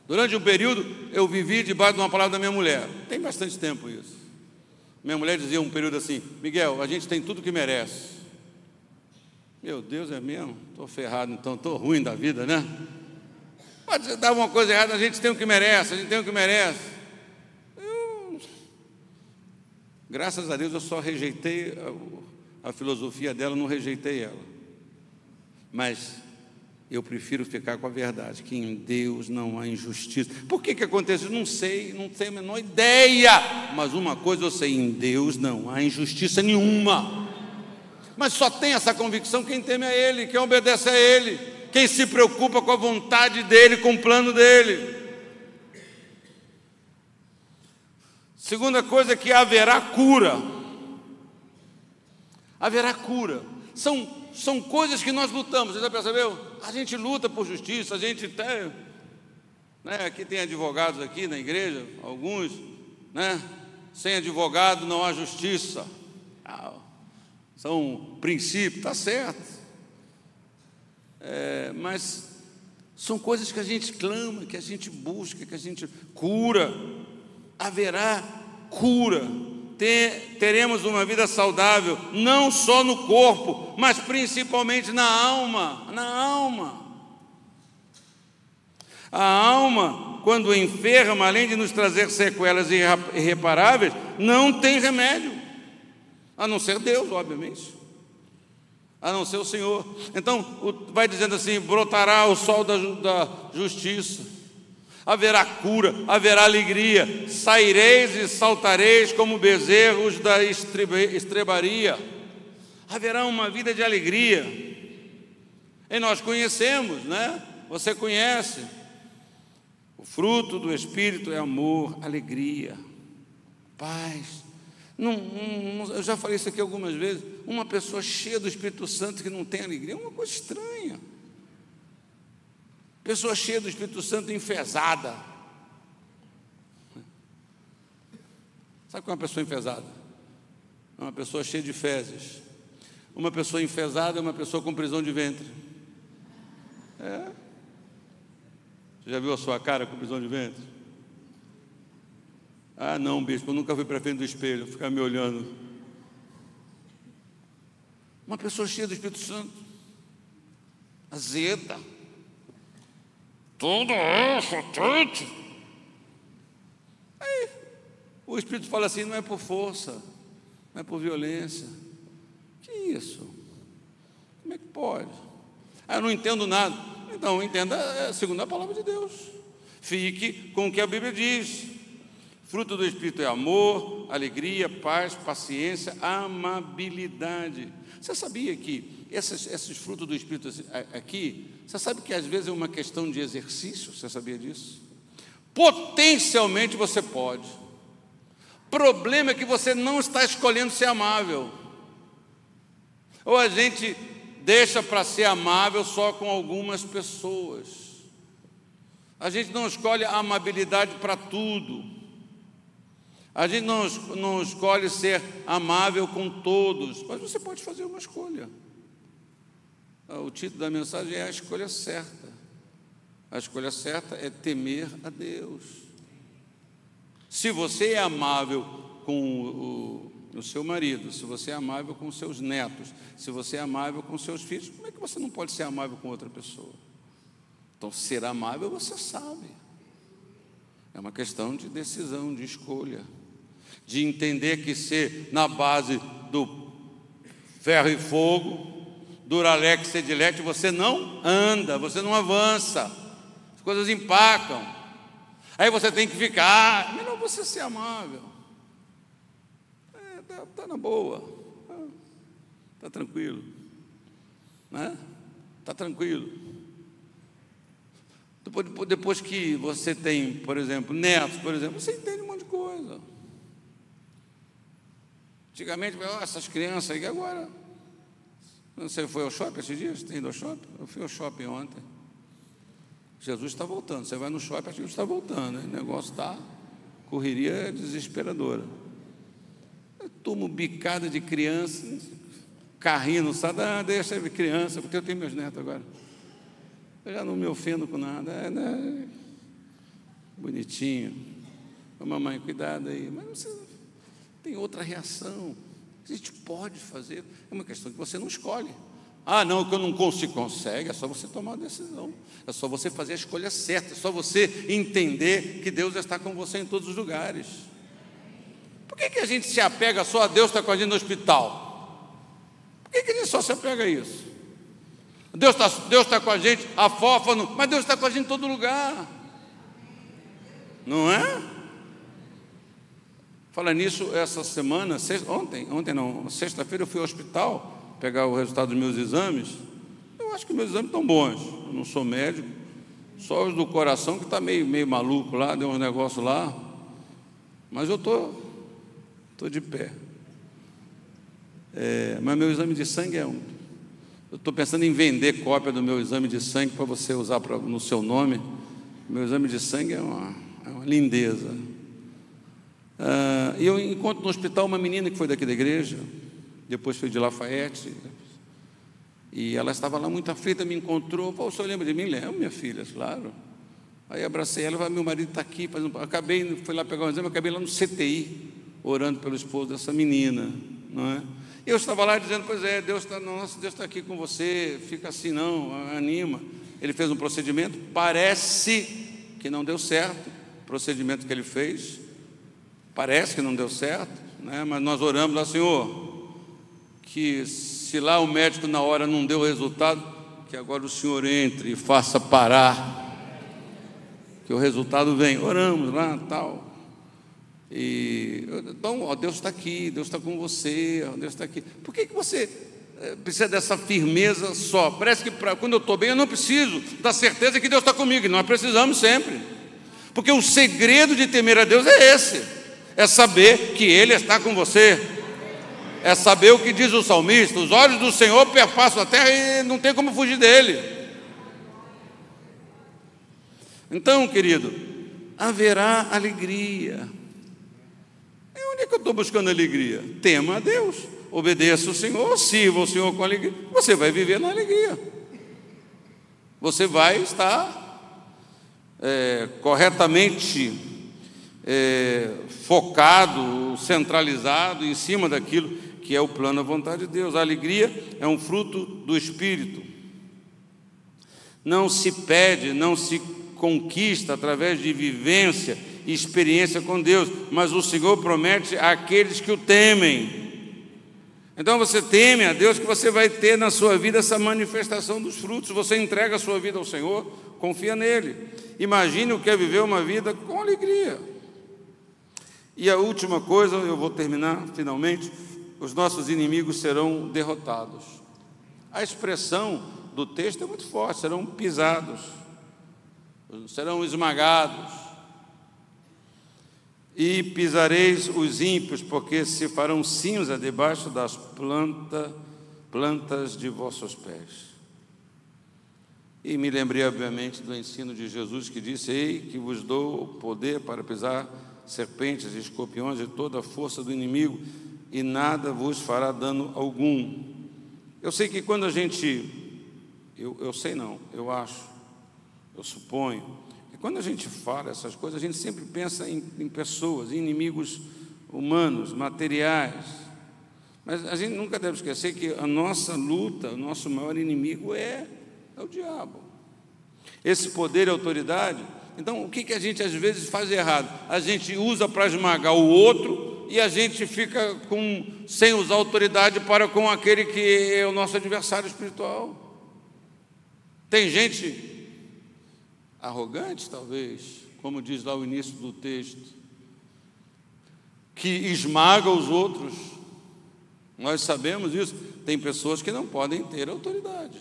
Durante um período eu vivi debaixo de uma palavra da minha mulher. Tem bastante tempo isso. Minha mulher dizia um período assim: Miguel, a gente tem tudo que merece. Meu Deus, é mesmo? Estou ferrado então, estou ruim da vida, né? Pode dar uma coisa errada, a gente tem o que merece, a gente tem o que merece. Graças a Deus eu só rejeitei a filosofia dela, não rejeitei ela. Mas eu prefiro ficar com a verdade, que em Deus não há injustiça. Por que acontece? Não sei a menor ideia. Mas uma coisa eu sei, em Deus não há injustiça nenhuma. Mas só tem essa convicção quem teme a Ele, quem obedece a Ele, quem se preocupa com a vontade dEle, com o plano dEle. Segunda coisa é que haverá cura. Haverá cura. São coisas que nós lutamos, você já percebeu? A gente luta por justiça, a gente tem, né, aqui tem advogados aqui na igreja, alguns, né? Sem advogado não há justiça. São princípios, está certo. Mas são coisas que a gente clama, que a gente busca, que a gente cura. Haverá cura. Teremos uma vida saudável, não só no corpo, mas principalmente na alma. Na alma. A alma, quando enferma, além de nos trazer sequelas irreparáveis, não tem remédio, a não ser Deus, obviamente, a não ser o Senhor. Então, vai dizendo assim: brotará o sol da justiça, haverá cura, haverá alegria, saireis e saltareis como bezerros da estrebaria. Haverá uma vida de alegria. E nós conhecemos, né? Você conhece. O fruto do Espírito é amor, alegria, paz. Eu já falei isso aqui algumas vezes. Uma pessoa cheia do Espírito Santo que não tem alegria é uma coisa estranha. Pessoa cheia do Espírito Santo enfesada. Sabe o que é uma pessoa enfesada? É uma pessoa cheia de fezes. Uma pessoa enfesada é uma pessoa com prisão de ventre. Você já viu a sua cara com prisão de ventre? Ah, não, bispo, eu nunca fui para frente do espelho, ficar me olhando. Uma pessoa cheia do Espírito Santo, azeda. Tudo isso, tudo. Aí, o Espírito fala assim: não é por força, não é por violência. Que isso? Como é que pode? Ah, eu não entendo nada. Então, entenda segundo a palavra de Deus. Fique com o que a Bíblia diz. Fruto do Espírito é amor, alegria, paz, paciência, amabilidade. Você sabia que esses frutos do Espírito aqui, você sabe que às vezes é uma questão de exercício? Você sabia disso? Potencialmente você pode. Problema é que você não está escolhendo ser amável. Ou a gente deixa para ser amável só com algumas pessoas. A gente não escolhe a amabilidade para tudo. A gente não escolhe ser amável com todos, mas você pode fazer uma escolha. O título da mensagem é a escolha certa. A escolha certa é temer a Deus. Se você é amável com o seu marido, se você é amável com os seus netos, se você é amável com os seus filhos, como é que você não pode ser amável com outra pessoa? Então, ser amável você sabe. É uma questão de decisão, de escolha, de entender que ser na base do ferro e fogo, Duralex e Edilete, você não anda, você não avança, as coisas empacam. Aí você tem que ficar, melhor você ser amável. Tá na boa, tá tranquilo, né? Tá tranquilo. Depois que você tem, por exemplo, netos, por exemplo, você entende um monte de coisa. Antigamente, essas crianças aí, agora. Você foi ao shopping esses dias? Você tem ido ao shopping? Eu fui ao shopping ontem. Jesus está voltando. Você vai no shopping, Jesus está voltando. O negócio está, correria desesperadora. Eu tomo bicada de criança, carrinho, não sabe? Deixa eu ver criança, porque eu tenho meus netos agora. Eu já não me ofendo com nada. Né? Bonitinho. Mamãe, cuidado aí. Mas você tem outra reação. A gente pode fazer. É uma questão que você não escolhe. Ah, não, que eu não consigo. Consegue, é só você tomar a decisão. É só você fazer a escolha certa. É só você entender que Deus está com você em todos os lugares. Por que a gente se apega só a Deus está com a gente no hospital? Por que a gente só se apega a isso? Deus está com a gente, afófano, mas Deus está com a gente em todo lugar. Não é? Fala nisso, essa semana, sexta-feira eu fui ao hospital pegar o resultado dos meus exames. Eu acho que meus exames estão bons. Eu não sou médico, só os do coração que está meio maluco lá, deu uns negócios lá. Mas eu tô de pé. Mas meu exame de sangue eu estou pensando em vender cópia do meu exame de sangue para você usar no seu nome. Meu exame de sangue é uma lindeza. E eu encontro no hospital uma menina que foi daqui da igreja, depois foi de Lafayette, e ela estava lá muito aflita, me encontrou. Pô, o senhor lembra de mim? Lembro, minha filha, claro. Aí abracei ela e falei, meu marido está aqui. Fui lá pegar um exame, acabei lá no CTI, orando pelo esposo dessa menina, não é? Eu estava lá dizendo, pois é, Deus está aqui com você, fica assim não, anima. Ele fez um procedimento, parece que não deu certo, o procedimento que ele fez, parece que não deu certo, né? Mas nós oramos lá, Senhor, que se lá o médico na hora não deu resultado, que agora o Senhor entre e faça parar, que o resultado vem. Oramos lá, tal. Então, Deus está aqui, Deus está com você, Deus está aqui. Por que você precisa dessa firmeza só? Parece que quando eu estou bem, eu não preciso da certeza que Deus está comigo. E nós precisamos sempre. Porque o segredo de temer a Deus é esse: é saber que Ele está com você. É saber o que diz o salmista: os olhos do Senhor perpassam a terra e não tem como fugir dele. Então, querido, haverá alegria. Onde é que eu estou buscando alegria? Tema a Deus, obedeça o Senhor, sirva o Senhor com alegria. Você vai viver na alegria. Você vai estar corretamente focado, centralizado em cima daquilo que é o plano, a vontade de Deus. A alegria é um fruto do Espírito. Não se pede, não se conquista através de vivência e experiência com Deus, mas o Senhor promete àqueles que o temem. Então você teme a Deus, que você vai ter na sua vida essa manifestação dos frutos. Você entrega a sua vida ao Senhor, confia nele. Imagine o que é viver uma vida com alegria. E a última coisa, eu vou terminar finalmente: os nossos inimigos serão derrotados. A expressão do texto é muito forte: serão pisados, serão esmagados. E pisareis os ímpios, porque se farão cinza debaixo das plantas de vossos pés. E me lembrei, obviamente, do ensino de Jesus, que disse: ei, que vos dou o poder para pisar serpentes e escorpiões e toda a força do inimigo, e nada vos fará dano algum. Eu sei que quando a gente, eu sei não, eu acho, eu suponho, quando a gente fala essas coisas, a gente sempre pensa em pessoas, em inimigos humanos, materiais. Mas a gente nunca deve esquecer que a nossa luta, o nosso maior inimigo é o diabo. Esse poder e autoridade. Então, o que a gente às vezes faz errado? A gente usa para esmagar o outro e a gente fica sem usar autoridade para com aquele que é o nosso adversário espiritual. Tem gente arrogante, talvez, como diz lá o início do texto, que esmaga os outros. Nós sabemos isso. Tem pessoas que não podem ter autoridade.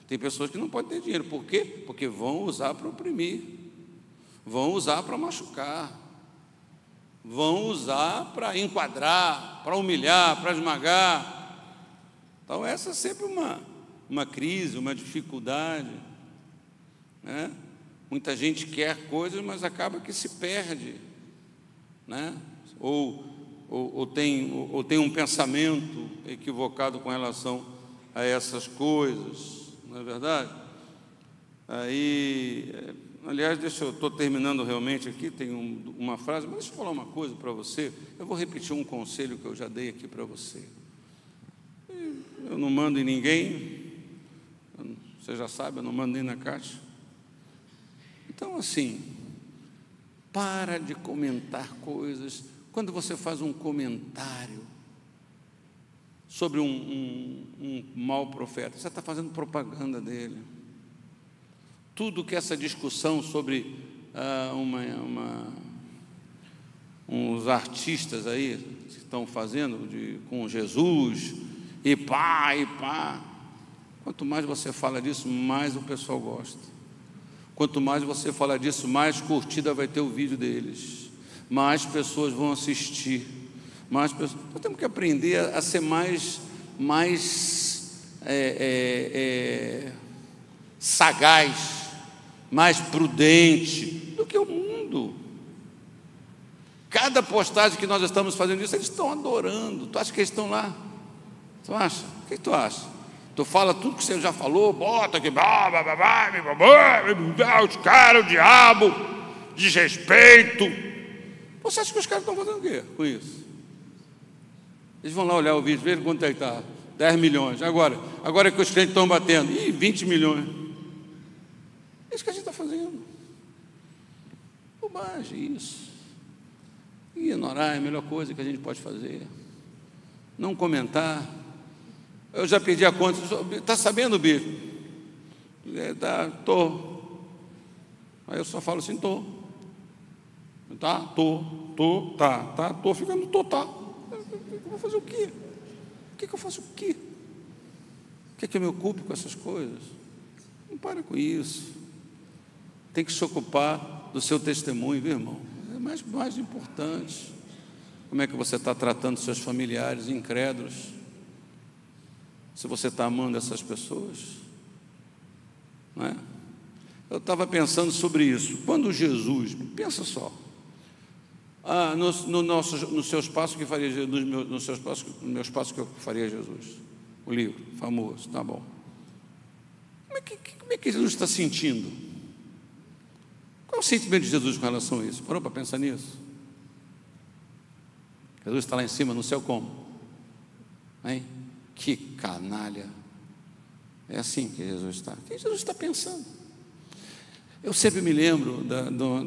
Tem pessoas que não podem ter dinheiro. Por quê? Porque vão usar para oprimir, vão usar para machucar, vão usar para enquadrar, para humilhar, para esmagar. Então essa é sempre uma crise, uma dificuldade, né? Muita gente quer coisas, mas acaba que se perde, né? Ou tem um pensamento equivocado com relação a essas coisas, não é verdade? Aí, aliás, eu estou terminando realmente aqui, tem uma frase, mas deixa eu falar uma coisa para você. Eu vou repetir um conselho que eu já dei aqui para você. Eu não mando em ninguém, você já sabe, eu não mando nem na caixa. Então, assim, para de comentar coisas. Quando você faz um comentário, sobre um mau profeta, você está fazendo propaganda dele. Tudo que essa discussão sobre uns artistas aí que estão fazendo com Jesus, e pá. Quanto mais você fala disso, mais o pessoal gosta. Quanto mais você fala disso, mais curtida vai ter o vídeo deles, mais pessoas vão assistir, mais pessoas. Nós temos que aprender a ser mais sagaz, mais prudente do que o mundo. Cada postagem que nós estamos fazendo isso, eles estão adorando. Tu acha que eles estão lá? Tu acha? O que tu acha? Tu fala tudo que você já falou, bota aqui, os caras, o diabo, desrespeito. Você acha que os caras estão fazendo o quê com isso? Eles vão lá olhar o vídeo, ver quanto é que está. 10 milhões. Agora que os crentes estão batendo. 20 milhões. É isso que a gente está fazendo. Bobagem isso. Ignorar é a melhor coisa que a gente pode fazer. Não comentar. Eu já perdi a conta. Está sabendo, bicho? Estou. Aí eu só falo assim, estou. Tá? Estou ficando, tá. Eu vou fazer o quê? O que eu faço o quê? Quer que eu me ocupe com essas coisas? Não para com isso. Tem que se ocupar do seu testemunho, viu, irmão? É mais importante. Como é que você está tratando seus familiares incrédulos? Se você está amando essas pessoas, não é? Eu estava pensando sobre isso. Quando Jesus, pensa só, nos seus passos que faria Jesus, nos meus passos que eu faria Jesus, o livro famoso, tá bom? Como é que Jesus está sentindo? Qual é o sentimento de Jesus com relação a isso? Parou para pensar nisso? Jesus está lá em cima, no céu como? Hein? Que canalha! É assim que Jesus está. O que Jesus está pensando? Eu sempre me lembro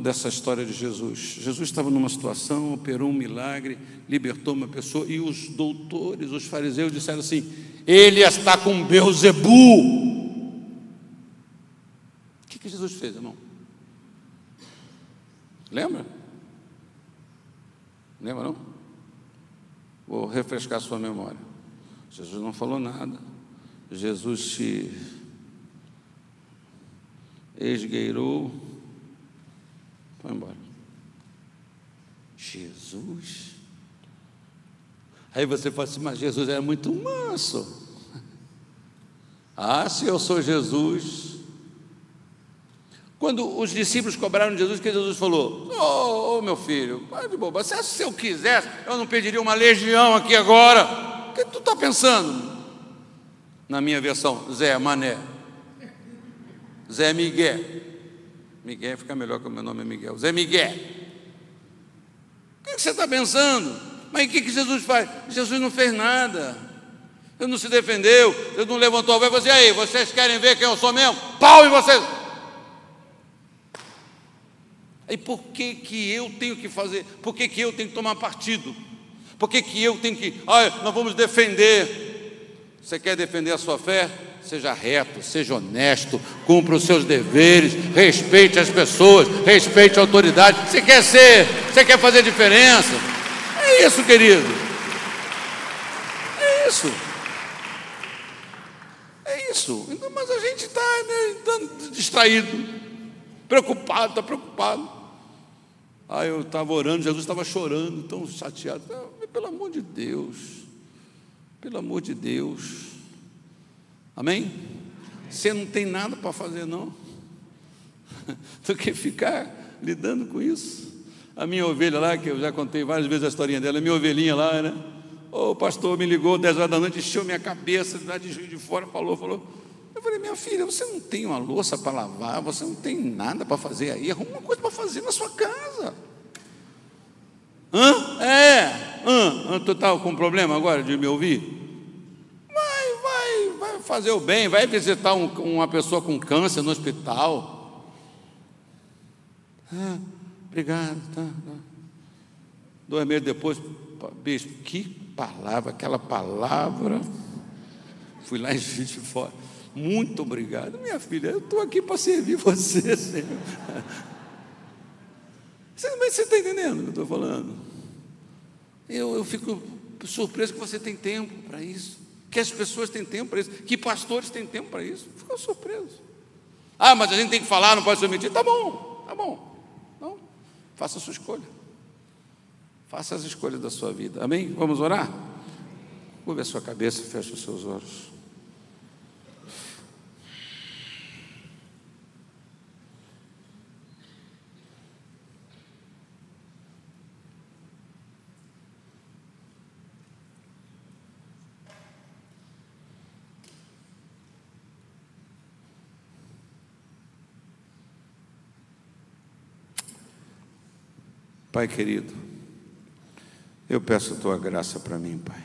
dessa história de Jesus. Jesus estava numa situação, operou um milagre, libertou uma pessoa, e os doutores, os fariseus disseram assim: ele está com Beelzebu. O que Jesus fez, irmão? Lembra? Lembra não? Vou refrescar sua memória. Jesus não falou nada. Jesus se esgueirou, foi embora. Jesus? Aí você fala assim, mas Jesus era muito manso. Se eu sou Jesus. Quando os discípulos cobraram de Jesus, o que Jesus falou? Meu filho, para de boba. Se eu quisesse, eu não pediria uma legião aqui agora. O que tu está pensando? Na minha versão, Zé Mané, Zé Miguel. Miguel fica melhor que o meu nome é Miguel. Zé Miguel. O que você está pensando? Mas o que Jesus faz? Jesus não fez nada. Ele não se defendeu. Ele não levantou a voz e falou assim: aí, vocês querem ver quem eu sou mesmo? Pau em vocês! E por que eu tenho que fazer? Por que eu tenho que tomar partido? Por que eu tenho que... nós vamos defender. Você quer defender a sua fé? Seja reto, seja honesto, cumpra os seus deveres, respeite as pessoas, respeite a autoridade. Você quer fazer diferença? É isso, querido. É isso. É isso. Mas a gente está distraído, preocupado, está preocupado. Eu estava orando, Jesus estava chorando, tão chateado. Pelo amor de Deus, pelo amor de Deus. Amém? Você não tem nada para fazer, não, do que ficar lidando com isso. A minha ovelha lá, que eu já contei várias vezes a historinha dela, a minha ovelhinha lá, né? O pastor me ligou 10 horas da noite, encheu minha cabeça, lá de Juiz de Fora, falou. Eu falei: minha filha, você não tem uma louça para lavar, você não tem nada para fazer aí, arruma uma coisa para fazer na sua casa. Tu está com problema agora de me ouvir? Vai fazer o bem, vai visitar uma pessoa com câncer no hospital. Obrigado, tá. 2 meses depois, bispo, que palavra, aquela palavra. Fui lá em Juiz de Fora. Muito obrigado, minha filha. Eu estou aqui para servir você, Senhor. Você está entendendo o que eu estou falando? Eu fico surpreso que você tem tempo para isso, que as pessoas têm tempo para isso, que pastores têm tempo para isso. Fico surpreso. Ah, mas a gente tem que falar, não pode se omitir. Tá bom, tá bom. Não, faça a sua escolha. Faça as escolhas da sua vida. Amém? Vamos orar? Curve a sua cabeça, feche os seus olhos. Pai querido, eu peço a Tua graça para mim, Pai,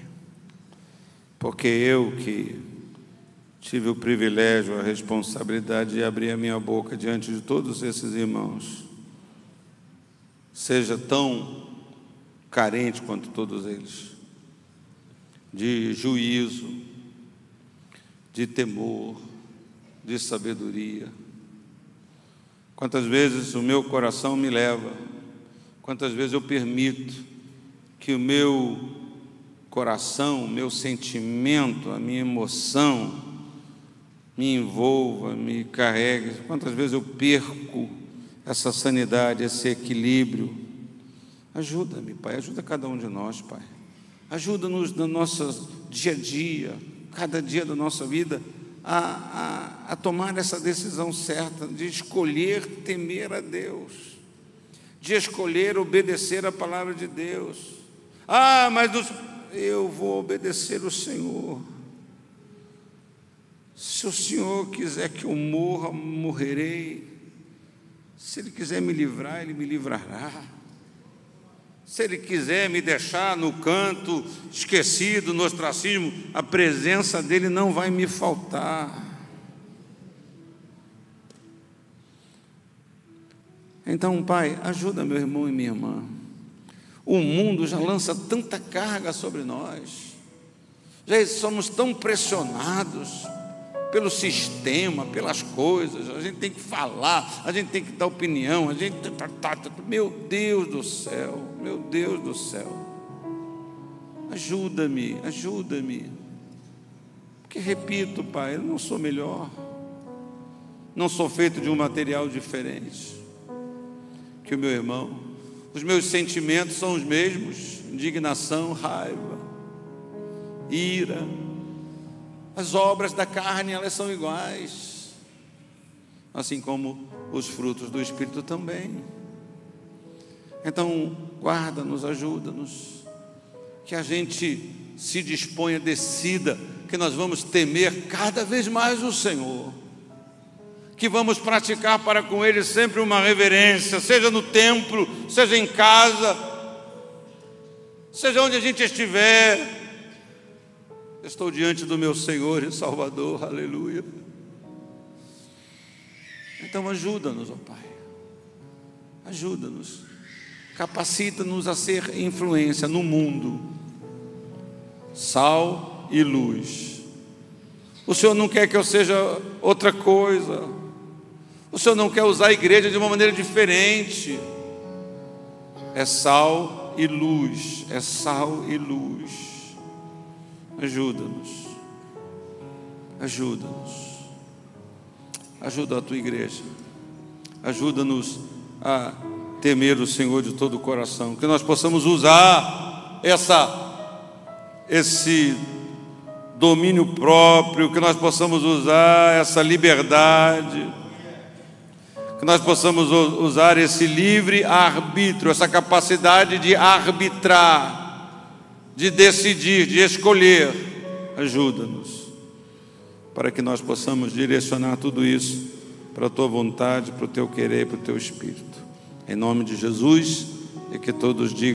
porque eu que tive o privilégio, a responsabilidade de abrir a minha boca diante de todos esses irmãos, seja tão carente quanto todos eles, de juízo, de temor, de sabedoria. Quantas vezes o meu coração me leva, quantas vezes eu permito que o meu coração, o meu sentimento, a minha emoção me envolva, me carregue. Quantas vezes eu perco essa sanidade, esse equilíbrio. Ajuda-me, Pai, ajuda cada um de nós, Pai. Ajuda-nos no nosso dia a dia, cada dia da nossa vida, a tomar essa decisão certa de escolher temer a Deus, de escolher obedecer a palavra de Deus. Ah, mas eu vou obedecer o Senhor. Se o Senhor quiser que eu morra, morrerei. Se Ele quiser me livrar, Ele me livrará. Se Ele quiser me deixar no canto, esquecido, no ostracismo, a presença dEle não vai me faltar. Então, Pai, ajuda meu irmão e minha irmã. O mundo já lança tanta carga sobre nós, já somos tão pressionados pelo sistema, pelas coisas, a gente tem que falar, a gente tem que dar opinião, a gente... Meu Deus do céu, meu Deus do céu, ajuda-me, ajuda-me, porque repito, Pai, eu não sou melhor, não sou feito de um material diferente que o meu irmão. Os meus sentimentos são os mesmos: indignação, raiva, ira. As obras da carne, elas são iguais, assim como os frutos do Espírito também. Então, guarda-nos, ajuda-nos, que a gente se disponha, decida que nós vamos temer cada vez mais o Senhor, que vamos praticar para com Ele sempre uma reverência, seja no templo, seja em casa, seja onde a gente estiver. Estou diante do meu Senhor e Salvador, aleluia. Então ajuda-nos, ó Pai, ajuda-nos, capacita-nos a ser influência no mundo, sal e luz. O Senhor não quer que eu seja outra coisa. O Senhor não quer usar a igreja de uma maneira diferente. É sal e luz, é sal e luz. Ajuda-nos, ajuda-nos, ajuda a tua igreja, ajuda-nos a temer o Senhor de todo o coração, que nós possamos usar esse domínio próprio, que nós possamos usar essa liberdade, que nós possamos usar esse livre arbítrio, essa capacidade de arbitrar, de decidir, de escolher. Ajuda-nos, para que nós possamos direcionar tudo isso para a Tua vontade, para o Teu querer, para o Teu Espírito. Em nome de Jesus, e que todos digam: